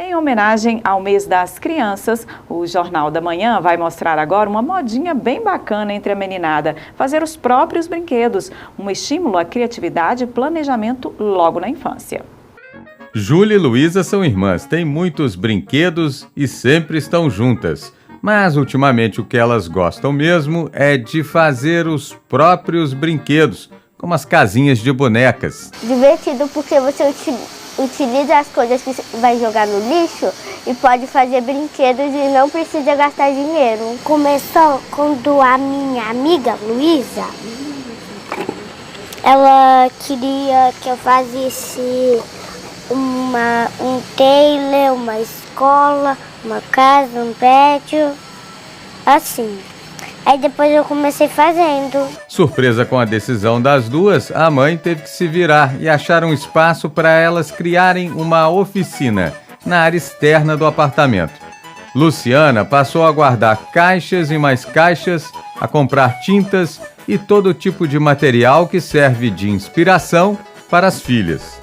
Em homenagem ao mês das crianças, o Jornal da Manhã vai mostrar agora uma modinha bem bacana entre a meninada, fazer os próprios brinquedos, um estímulo à criatividade e planejamento logo na infância. Júlia e Luísa são irmãs, têm muitos brinquedos e sempre estão juntas. Mas, ultimamente, o que elas gostam mesmo é de fazer os próprios brinquedos, como as casinhas de bonecas. Divertido porque você utiliza as coisas que vai jogar no lixo e pode fazer brinquedos e não precisa gastar dinheiro. Começou quando a minha amiga Luísa, ela queria que eu fizesse um trailer, uma escola, uma casa, um prédio, assim. Aí depois eu comecei fazendo. Surpresa com a decisão das duas, a mãe teve que se virar e achar um espaço para elas criarem uma oficina na área externa do apartamento. Luciana passou a guardar caixas e mais caixas, a comprar tintas e todo tipo de material que serve de inspiração para as filhas.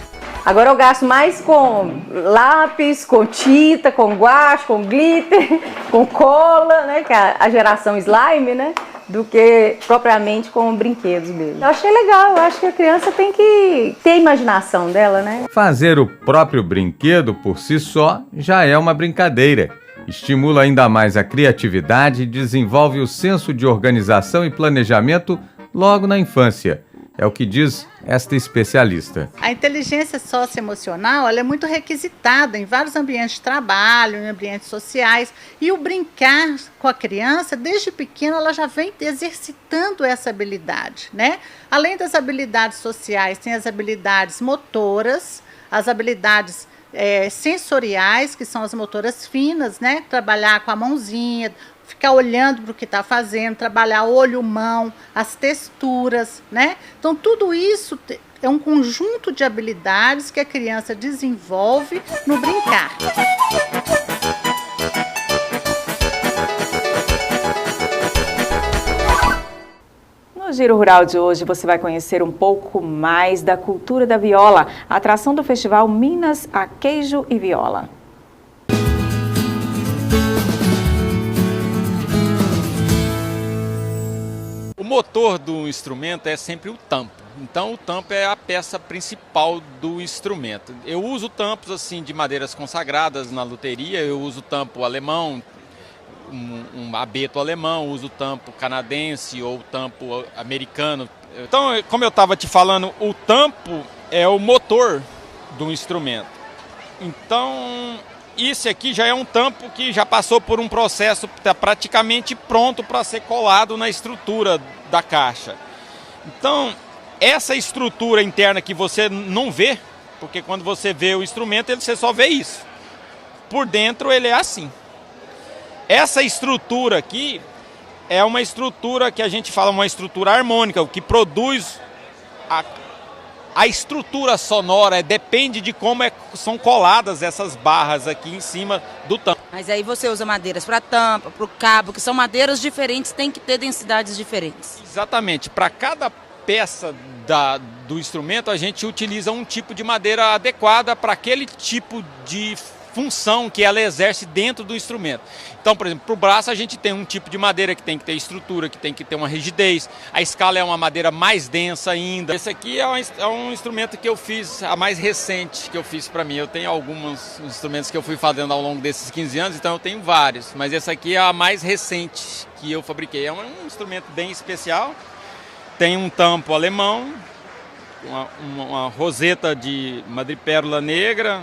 Agora eu gasto mais com lápis, com tinta, com guache, com glitter, com cola, né, que é a geração slime, né, do que propriamente com brinquedos mesmo. Eu achei legal, eu acho que a criança tem que ter a imaginação dela, né. Fazer o próprio brinquedo por si só já é uma brincadeira. Estimula ainda mais a criatividade e desenvolve o senso de organização e planejamento logo na infância. É o que diz esta especialista. A inteligência socioemocional ela é muito requisitada em vários ambientes de trabalho, em ambientes sociais. E o brincar com a criança, desde pequena, ela já vem exercitando essa habilidade, né? Além das habilidades sociais, tem as habilidades motoras, as habilidades sensoriais, que são as motoras finas, né? Trabalhar com a mãozinha, ficar olhando para o que está fazendo, trabalhar olho, mão, as texturas, né? Então, tudo isso é um conjunto de habilidades que a criança desenvolve no brincar. No Giro Rural de hoje, você vai conhecer um pouco mais da cultura da viola, a atração do festival Minas a Queijo e Viola. O motor do instrumento é sempre o tampo. Então o tampo é a peça principal do instrumento. Eu uso tampos assim de madeiras consagradas na luteria, eu uso tampo alemão, um abeto alemão, uso tampo canadense ou tampo americano. Então, como eu estava te falando, o tampo é o motor do instrumento. Então, isso aqui já é um tampo que já passou por um processo, está praticamente pronto para ser colado na estrutura da caixa. Então, essa estrutura interna que você não vê, porque quando você vê o instrumento, você só vê isso. Por dentro ele é assim. Essa estrutura aqui é uma estrutura que a gente fala uma estrutura harmônica, o que produz a estrutura sonora, depende de como são coladas essas barras aqui em cima do tampo. Mas aí você usa madeiras para tampa, para o cabo, que são madeiras diferentes, tem que ter densidades diferentes. Exatamente, para cada peça do instrumento a gente utiliza um tipo de madeira adequada para aquele tipo de função que ela exerce dentro do instrumento. Então, por exemplo, para o braço a gente tem um tipo de madeira que tem que ter estrutura, que tem que ter uma rigidez. A escala é uma madeira mais densa ainda. Esse aqui é um instrumento que eu fiz, a mais recente que eu fiz para mim. Eu tenho alguns instrumentos que eu fui fazendo ao longo desses 15 anos, então eu tenho vários. Mas essa aqui é a mais recente que eu fabriquei. É um instrumento bem especial. Tem um tampo alemão, uma roseta de madrepérola negra,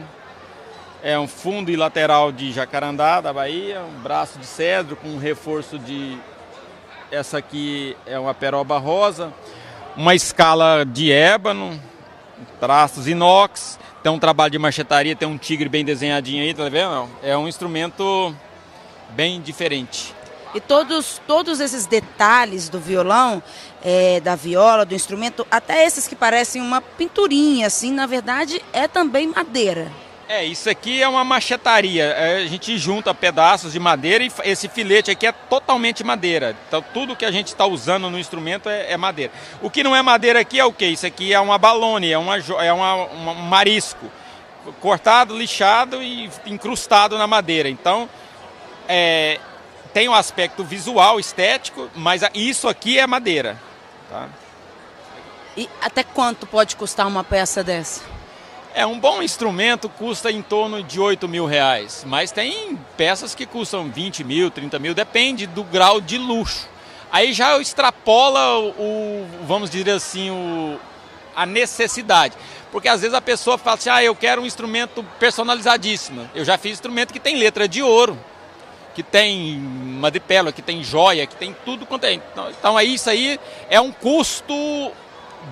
é um fundo e lateral de jacarandá da Bahia, um braço de cedro com um reforço de... Essa aqui é uma peroba rosa, uma escala de ébano, traços inox, tem um trabalho de marchetaria, tem um tigre bem desenhadinho aí, tá vendo? É um instrumento bem diferente. E todos esses detalhes do violão, da viola, do instrumento, até esses que parecem uma pinturinha, assim, na verdade é também madeira. Isso aqui é uma machetaria, a gente junta pedaços de madeira e esse filete aqui é totalmente madeira. Então tudo que a gente está usando no instrumento é madeira. O que não é madeira aqui é o quê? Isso aqui é uma balone, um marisco. cortado, lixado e incrustado na madeira. Então, tem um aspecto visual, estético, mas isso aqui é madeira. Tá? E até quanto pode custar uma peça dessa? Um bom instrumento custa em torno de R$8.000, mas tem peças que custam 20 mil, 30 mil, depende do grau de luxo. Aí já extrapola vamos dizer assim, a necessidade. Porque às vezes a pessoa fala assim, eu quero um instrumento personalizadíssimo. Eu já fiz instrumento que tem letra de ouro, que tem madrepérola, que tem joia, que tem tudo quanto é. Então isso aí é um custo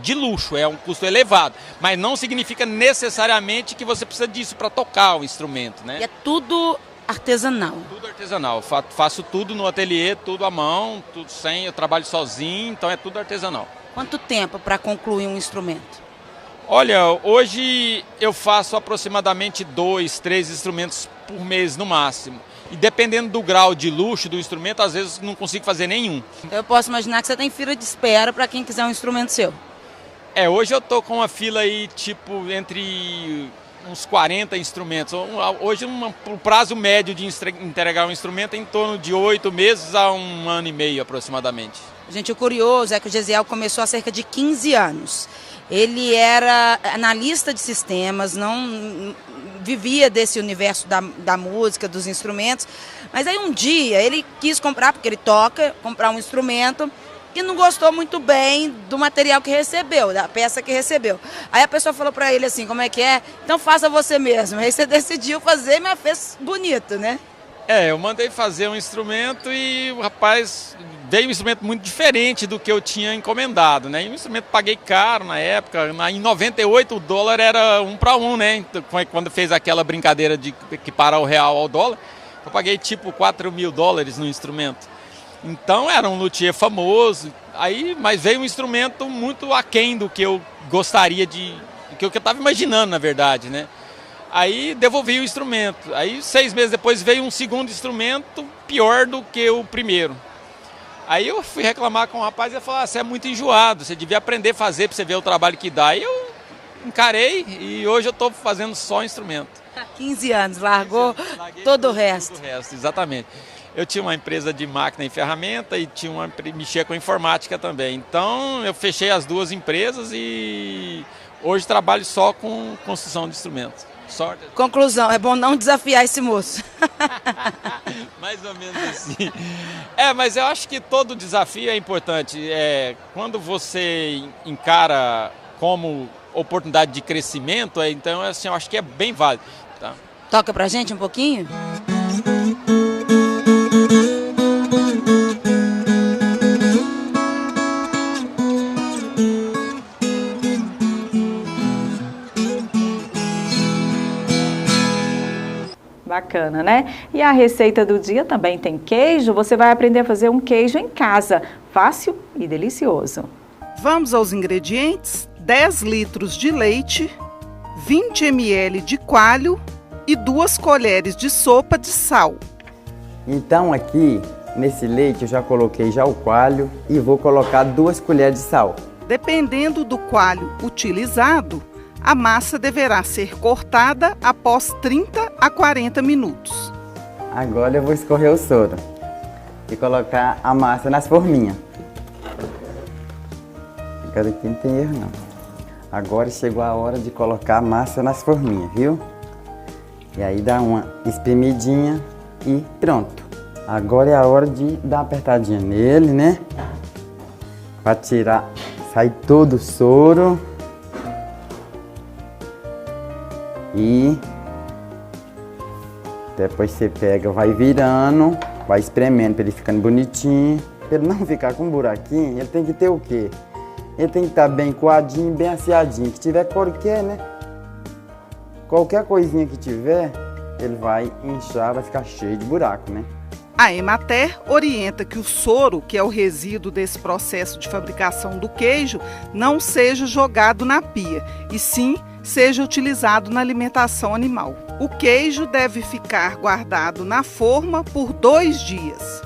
de luxo, é um custo elevado, mas não significa necessariamente que você precisa disso para tocar o instrumento, né? E é tudo artesanal? Tudo artesanal, faço tudo no ateliê, tudo à mão, tudo eu trabalho sozinho, então é tudo artesanal. Quanto tempo para concluir um instrumento? Olha, hoje eu faço aproximadamente 2, 3 instrumentos por mês no máximo. E dependendo do grau de luxo do instrumento, às vezes não consigo fazer nenhum. Eu posso imaginar que você tem fila de espera para quem quiser um instrumento seu. Hoje eu tô com uma fila aí, tipo, entre uns 40 instrumentos. Hoje o prazo médio de entregar um instrumento é em torno de 8 meses a 1 ano e meio aproximadamente. Gente, o curioso é que o Gesiel começou há cerca de 15 anos. Ele era analista de sistemas, não vivia desse universo da música, dos instrumentos. Mas aí um dia ele quis comprar, porque ele toca, comprar um instrumento, e não gostou muito bem do material que recebeu, da peça que recebeu. Aí a pessoa falou para ele assim, como é que é? Então faça você mesmo. Aí você decidiu fazer, mas fez bonito, né? Eu mandei fazer um instrumento e o rapaz veio um instrumento muito diferente do que eu tinha encomendado, né? E o instrumento paguei caro na época, em 98 o dólar era 1 para 1, né? Então, quando fez aquela brincadeira de equiparar o real ao dólar, eu paguei tipo $4.000 no instrumento. Então era um luthier famoso, mas veio um instrumento muito aquém do que eu gostaria do que eu estava imaginando, na verdade, né? Aí devolvi o instrumento. Aí 6 meses depois veio um segundo instrumento pior do que o primeiro. Aí eu fui reclamar com o rapaz e ele falou, você é muito enjoado, você devia aprender a fazer para você ver o trabalho que dá. Aí eu encarei e hoje eu estou fazendo só instrumento. 15 anos, largou todo o resto. Todo o resto, exatamente. Eu tinha uma empresa de máquina e ferramenta e mexia com informática também. Então eu fechei as 2 empresas e hoje trabalho só com construção de instrumentos. Sorte. Conclusão, é bom não desafiar esse moço. Mais ou menos assim. Mas eu acho que todo desafio é importante. Quando você encara como oportunidade de crescimento, então assim, eu acho que é bem válido. Tá? Toca pra gente um pouquinho? Bacana, né? E a receita do dia também tem queijo. Você vai aprender a fazer um queijo em casa, fácil e delicioso. Vamos aos ingredientes: 10 litros de leite, 20 ml de coalho e 2 colheres de sopa de sal. Então aqui, nesse leite, eu já coloquei o coalho e vou colocar 2 colheres de sal. Dependendo do coalho utilizado, a massa deverá ser cortada após 30 a 40 minutos. Agora eu vou escorrer o soro e colocar a massa nas forminhas. Agora aqui não tem erro não. Agora chegou a hora de colocar a massa nas forminhas, viu? E aí dá uma espremidinha e pronto. Agora é a hora de dar uma apertadinha nele, né? Para tirar, sair todo o soro. E depois você pega, vai virando, vai espremendo para ele ficando bonitinho. Para ele não ficar com um buraquinho, ele tem que ter o quê? Ele tem que estar bem coadinho, bem aciadinho. Que tiver qualquer, né? Qualquer coisinha que tiver, ele vai inchar, vai ficar cheio de buraco, né? A Emater orienta que o soro, que é o resíduo desse processo de fabricação do queijo, não seja jogado na pia, e sim seja utilizado na alimentação animal. O queijo deve ficar guardado na forma por 2 dias.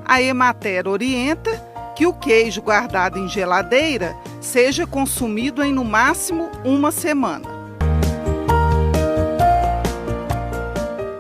A Emater orienta que o queijo guardado em geladeira seja consumido em no máximo 1 semana.